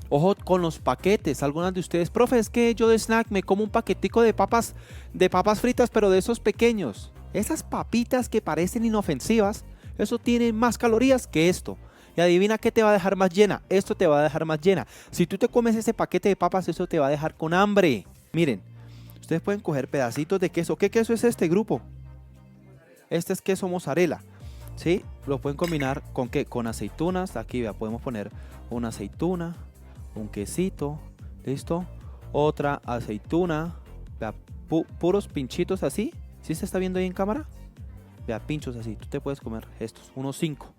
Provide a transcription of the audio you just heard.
Ojo con los paquetes. Algunas de ustedes, profe, es que yo de snack me como un paquetico de papas fritas, pero de esos pequeños. Esas papitas que parecen inofensivas, eso tiene más calorías que esto. Y adivina qué te va a dejar más llena. Esto te va a dejar más llena. Si tú te comes ese paquete de papas, eso te va a dejar con hambre. Miren, ustedes pueden coger pedacitos de queso. ¿Qué queso es este grupo? Este es queso mozzarella. ¿Sí? Lo pueden combinar con qué? Con aceitunas. Aquí vea, podemos poner una aceituna, un quesito, ¿listo? Otra aceituna, vea, puros pinchitos así. ¿Sí se está viendo ahí en cámara? Vea, pinchos así. Tú te puedes comer estos, unos 5.